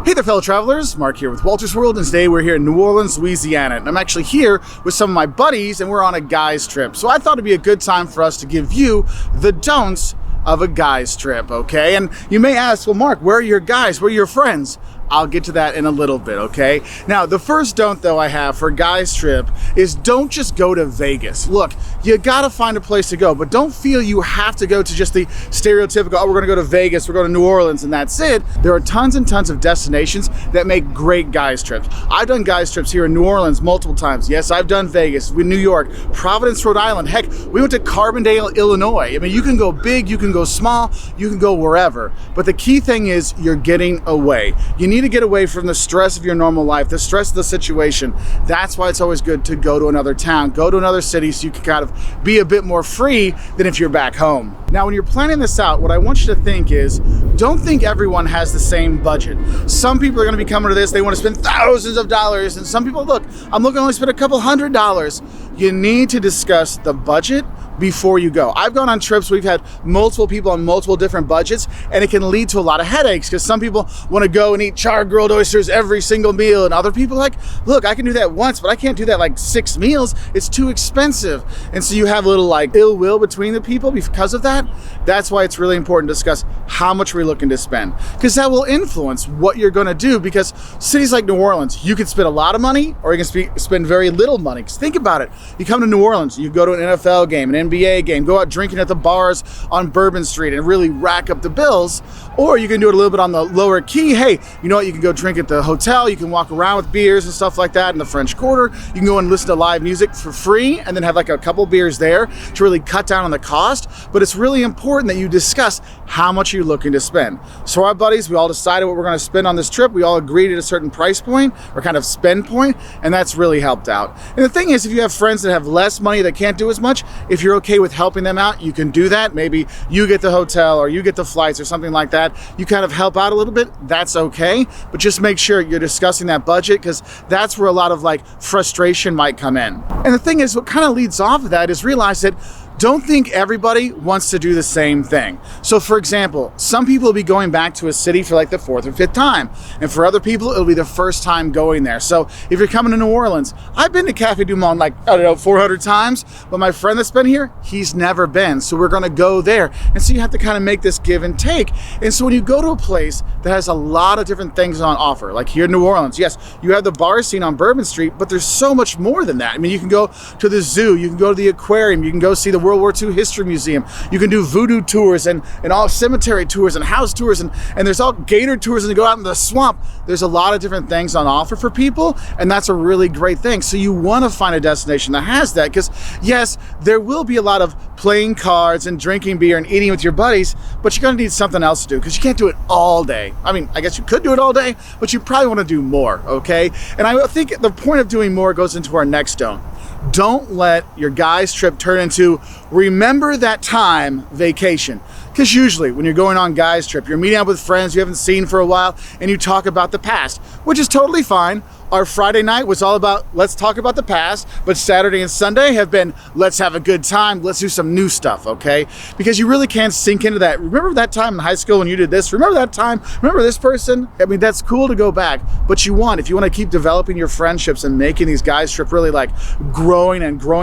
Hey there, fellow travelers. Mark here with Wolters World, and today we're here in New Orleans, Louisiana. And I'm actually here with some of my buddies, and we're on a guys trip. So I thought it'd be a good time for us to give you the don'ts of a guys trip, okay? And you may ask, well, Mark, where are your guys? Where are your friends? I'll get to that in a little bit, okay? Now, the first don't, though, I have for a guys trip is don't just go to Vegas. Look, you gotta find a place to go, but don't feel you have to go to just the stereotypical, oh, we're gonna go to Vegas, we're going to New Orleans, and that's it. There are tons and tons of destinations that make great guys trips. I've done guys trips here in New Orleans multiple times. Yes, I've done Vegas, New York, Providence, Rhode Island. Heck, we went to Carbondale, Illinois. I mean, you can go big, you can go small, you can go wherever. But the key thing is you're getting away. You need to get away from the stress of your normal life, the stress of the situation. That's why it's always good to go to another town, go to another city, so you can kind of be a bit more free than if you're back home. Now, when you're planning this out, what I want you to think is, don't think everyone has the same budget. Some people are gonna be coming to this, they wanna spend thousands of dollars, and some people, look, I'm looking to only spend a couple $100s. You need to discuss the budget before you go. I've gone on trips, we've had multiple people on multiple different budgets, and it can lead to a lot of headaches because some people want to go and eat char-grilled oysters every single meal, and other people are like, look, I can do that once, but I can't do that like 6 meals. It's too expensive. And so you have a little like ill will between the people because of that. That's why it's really important to discuss how much we're looking to spend, because that will influence what you're going to do. Because cities like New Orleans, you can spend a lot of money or you can spend very little money. Because think about it. You come to New Orleans, you go to an NFL game, an NBA game, go out drinking at the bars on Bourbon Street and really rack up the bills. Or you can do it a little bit on the lower key. Hey, you know what? You can go drink at the hotel. You can walk around with beers and stuff like that in the French Quarter. You can go and listen to live music for free and then have like a couple beers there to really cut down on the cost. But it's really important that you discuss how much you're looking to spend. So our buddies, we all decided what we're going to spend on this trip. We all agreed at a certain price point or kind of spend point, and that's really helped out. And the thing is, if you have friends that have less money that can't do as much, if you're okay with helping them out, you can do that. Maybe you get the hotel or you get the flights or something like that. You kind of help out a little bit. That's okay. But just make sure you're discussing that budget, because that's where a lot of like frustration might come in. And the thing is, what kind of leads off of that is realize that don't think everybody wants to do the same thing. So for example, some people will be going back to a city for like the 4th or 5th time. And for other people, it'll be the first time going there. So if you're coming to New Orleans, I've been to Cafe Du Monde like, I don't know, 400 times, but my friend that's been here, he's never been. So we're gonna go there. And so you have to kind of make this give and take. And so when you go to a place that has a lot of different things on offer, like here in New Orleans, yes, you have the bar scene on Bourbon Street, but there's so much more than that. I mean, you can go to the zoo, you can go to the aquarium, you can go see the World War II History Museum. You can do voodoo tours and all cemetery tours and house tours, and there's all gator tours, and you go out in the swamp. There's a lot of different things on offer for people, and that's a really great thing. So you want to find a destination that has that, because yes, there will be a lot of playing cards and drinking beer and eating with your buddies, but you're going to need something else to do, because you can't do it all day. I mean, I guess you could do it all day, but you probably want to do more, okay? And I think the point of doing more goes into our next don't. Don't let your guys trip turn into remember that time vacation. Because usually when you're going on guys trip, you're meeting up with friends you haven't seen for a while and you talk about the past, which is totally fine. Our Friday night was all about let's talk about the past, but Saturday and Sunday have been let's have a good time, let's do some new stuff, okay? Because you really can't sink into that. Remember that time in high school when you did this? Remember that time? Remember this person? I mean, that's cool to go back, but if you want to keep developing your friendships and making these guys trip really like growing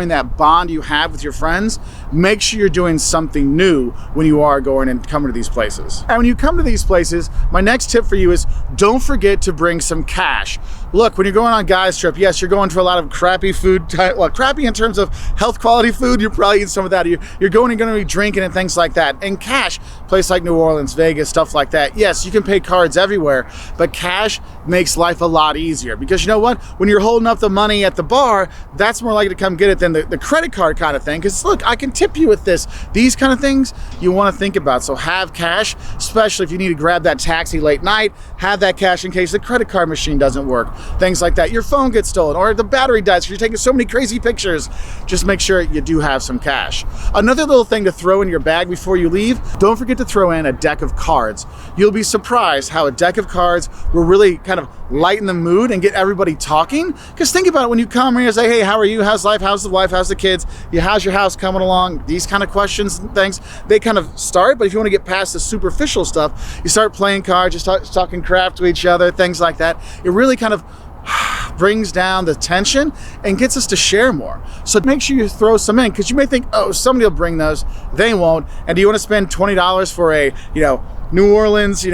that bond you have with your friends, make sure you're doing something new when you are going and coming to these places. And when you come to these places, my next tip for you is don't forget to bring some cash. Look, when you're going on guys trip, yes, you're going to a lot of crappy food, well, crappy in terms of health quality food, you're probably eating some of that. You're going and going to be drinking and things like that. And cash, place like New Orleans, Vegas, stuff like that. Yes, you can pay cards everywhere, but cash makes life a lot easier, because you know what? When you're holding up the money at the bar, that's more likely to come get it than the credit card kind of thing. Because look, I can tip you with this. These kind of things you want to think about. So have cash, especially if you need to grab that taxi late night, have that cash in case the credit card machine doesn't work. Things like that. Your phone gets stolen or the battery dies because you're taking so many crazy pictures. Just make sure you do have some cash. Another little thing to throw in your bag before you leave, don't forget to to throw in a deck of cards. You'll be surprised how a deck of cards will really kind of lighten the mood and get everybody talking. Because think about it, when you come here and say, hey, how are you? How's life? How's the wife? How's the kids? How's your house coming along? These kind of questions and things, they kind of start. But if you want to get past the superficial stuff, you start playing cards, you start talking crap to each other, things like that. It really kind of brings down the tension and gets us to share more. So make sure you throw some in, because you may think, oh, somebody will bring those. They won't. And do you want to spend $20 for a, New Orleans,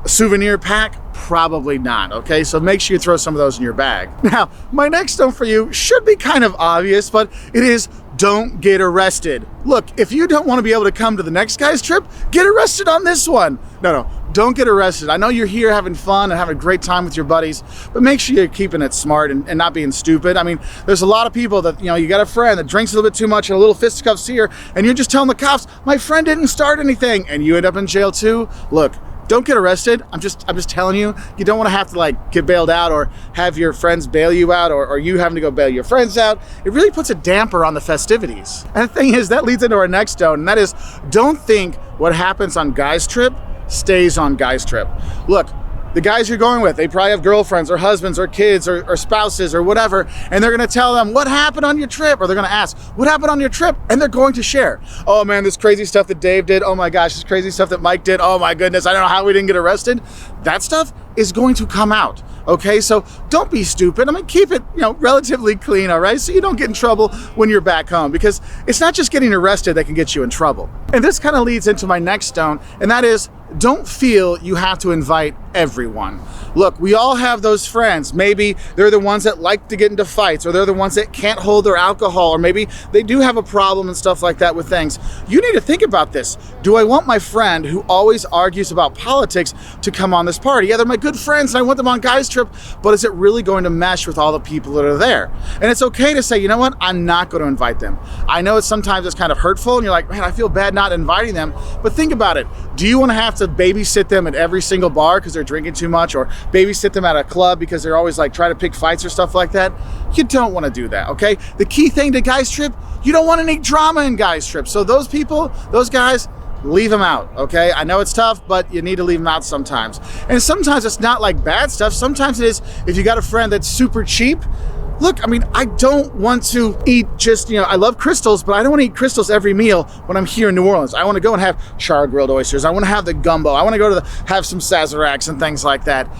souvenir pack? Probably not, okay? So make sure you throw some of those in your bag. Now, my next stone for you should be kind of obvious, but it is don't get arrested. Look, if you don't want to be able to come to the next guy's trip, get arrested on this one. No, don't get arrested. I know you're here having fun and having a great time with your buddies, but make sure you're keeping it smart and not being stupid. I mean, there's a lot of people that, you got a friend that drinks a little bit too much and a little fisticuffs here, and you're just telling the cops, my friend didn't start anything, and you end up in jail too. Look, don't get arrested. I'm just telling you, you don't want to have to get bailed out or have your friends bail you out or you having to go bail your friends out. It really puts a damper on the festivities. And the thing is, that leads into our next stone, and that is, don't think what happens on guys' trip stays on guys' trip. Look, the guys you're going with, they probably have girlfriends or husbands or kids or spouses or whatever, and they're gonna tell them what happened on your trip, or they're gonna ask, what happened on your trip? And they're going to share. Oh man, this crazy stuff that Dave did. Oh my gosh, this crazy stuff that Mike did. Oh my goodness, I don't know how we didn't get arrested. That stuff is going to come out, okay? So don't be stupid. I mean, keep it, relatively clean, all right? So you don't get in trouble when you're back home, because it's not just getting arrested that can get you in trouble. And this kind of leads into my next stone, and that is, don't feel you have to invite everyone. Look, we all have those friends. Maybe they're the ones that like to get into fights, or they're the ones that can't hold their alcohol, or maybe they do have a problem and stuff like that with things. You need to think about this. Do I want my friend who always argues about politics to come on this party? Yeah, they're my good friends and I want them on guys' trip, but is it really going to mesh with all the people that are there? And it's okay to say, you know what? I'm not going to invite them. I know sometimes it's kind of hurtful and you're like, man, I feel bad not inviting them, but think about it. Do you want to have to babysit them at every single bar because they're drinking too much, or babysit them at a club because they're always trying to pick fights or stuff like that? You don't want to do that, okay? The key thing to guys' trip, you don't want any drama in guys' trip. So those people, those guys, leave them out, okay? I know it's tough, but you need to leave them out sometimes. And sometimes it's not bad stuff. Sometimes it is, if you got a friend that's super cheap. Look, I mean, I don't want to eat just, I love crystals, but I don't want to eat crystals every meal when I'm here in New Orleans. I want to go and have char-grilled oysters. I want to have the gumbo. I want to go to have some Sazeracs and things like that.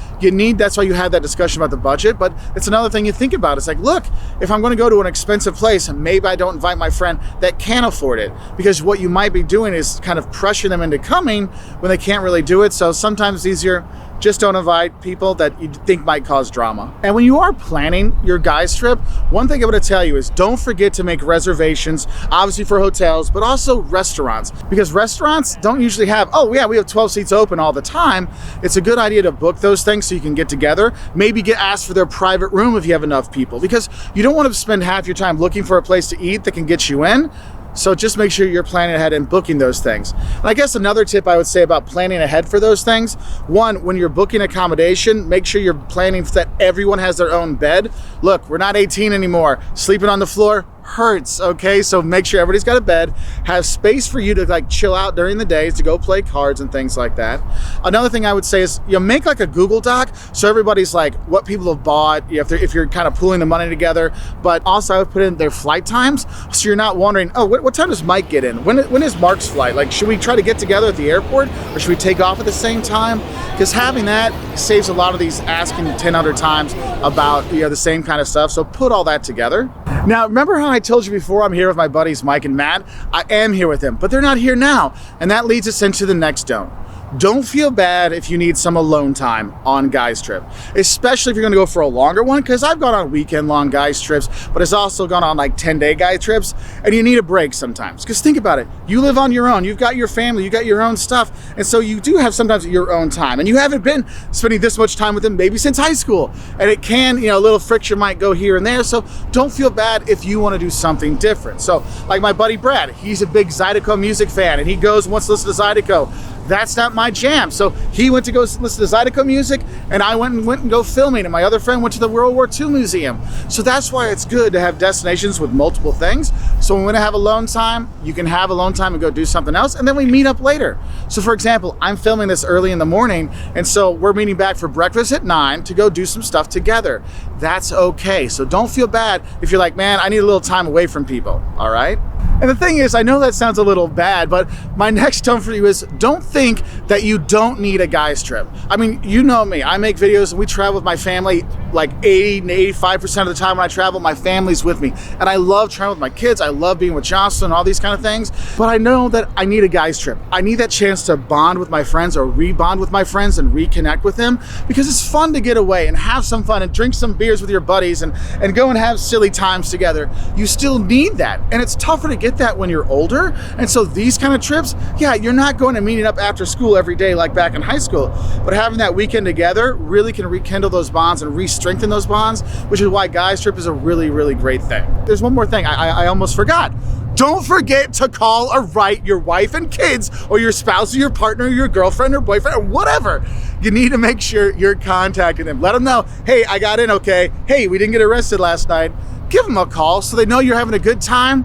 That's why you had that discussion about the budget, but it's another thing you think about. It's look, if I'm going to go to an expensive place, maybe I don't invite my friend that can't afford it, because what you might be doing is kind of pressure them into coming when they can't really do it. So sometimes it's easier, just don't invite people that you think might cause drama. And when you are planning your guys' trip, one thing I'm gonna tell you is don't forget to make reservations, obviously for hotels, but also restaurants. Because restaurants don't usually have, oh yeah, we have 12 seats open all the time. It's a good idea to book those things so you can get together. Maybe get asked for their private room if you have enough people, because you don't want to spend half your time looking for a place to eat that can get you in. So just make sure you're planning ahead and booking those things. And I guess another tip I would say about planning ahead for those things, one, when you're booking accommodation, make sure you're planning that everyone has their own bed. Look, we're not 18 anymore. Sleeping on the floor hurts, okay? So make sure everybody's got a bed, have space for you to chill out during the days, to go play cards and things like that. Another thing I would say is, make a Google Doc so everybody's what people have bought, if you're kind of pooling the money together, but also I would put in their flight times so you're not wondering, oh, what time does Mike get in? When is Mark's flight? Should we try to get together at the airport, or should we take off at the same time? Because having that saves a lot of these asking 10 other times about the same kind of stuff. So put all that together. Now, remember how I told you before I'm here with my buddies Mike and Matt? I am here with them, but they're not here now. And that leads us into the next stone. Don't feel bad if you need some alone time on guys' trip, especially if you're gonna go for a longer one, because I've gone on weekend-long guys' trips, but it's also gone on 10-day guy trips, and you need a break sometimes. Because think about it, you live on your own, you've got your family, you got your own stuff, and so you do have sometimes your own time, and you haven't been spending this much time with them maybe since high school, and it can, a little friction might go here and there, so don't feel bad if you want to do something different. So, like my buddy Brad, he's a big Zydeco music fan, and he wants to listen to Zydeco. That's not my jam. So he went to go listen to Zydeco music, and I went and go filming, and my other friend went to the World War II Museum. So that's why it's good to have destinations with multiple things. So when we have alone time, you can have alone time and go do something else, and then we meet up later. So for example, I'm filming this early in the morning, and so we're meeting back for breakfast at 9 to go do some stuff together. That's okay. So don't feel bad if you're like, man, I need a little time away from people, all right? And the thing is, I know that sounds a little bad, but my next tone for you is don't think that you don't need a guy's trip. I mean, you know me, I make videos and we travel with my family like 80 to 85% of the time when I travel, my family's with me. And I love traveling with my kids, I love being with Jocelyn, all these kind of things. But I know that I need a guy's trip. I need that chance to bond with my friends or re-bond with my friends and reconnect with them, because it's fun to get away and have some fun and drink some beers with your buddies and go and have silly times together. You still need that. And it's tougher to get that when you're older. And so these kind of trips, yeah, you're not going to meeting up after school every day like back in high school, but having that weekend together really can rekindle those bonds and re-strengthen those bonds, which is why guys trip is a really, really great thing. There's one more thing I almost forgot. Don't forget to call or write your wife and kids, or your spouse or your partner or your girlfriend or boyfriend or whatever. You need to make sure you're contacting them. Let them know, hey, I got in okay. Hey, we didn't get arrested last night. Give them a call so they know you're having a good time.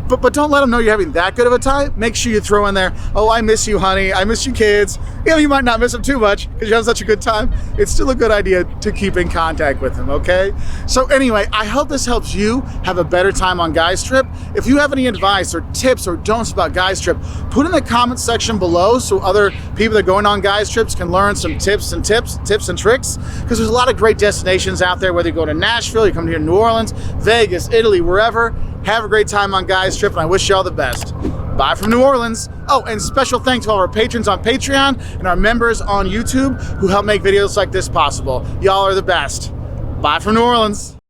But don't let them know you're having that good of a time. Make sure you throw in there, oh, I miss you, honey. I miss you, kids. You know, you might not miss them too much because you have such a good time. It's still a good idea to keep in contact with them, okay? So anyway, I hope this helps you have a better time on Guys Trip. If you have any advice or tips or don'ts about Guys Trip, put in the comment section below so other people that are going on Guys Trips can learn some tips and tricks, because there's a lot of great destinations out there, whether you go to Nashville, you come here to New Orleans, Vegas, Italy, wherever. Have a great time on Guys Trip, and I wish you all the best. Bye from New Orleans. Oh, and special thanks to all our patrons on Patreon and our members on YouTube who help make videos like this possible. Y'all are the best. Bye from New Orleans.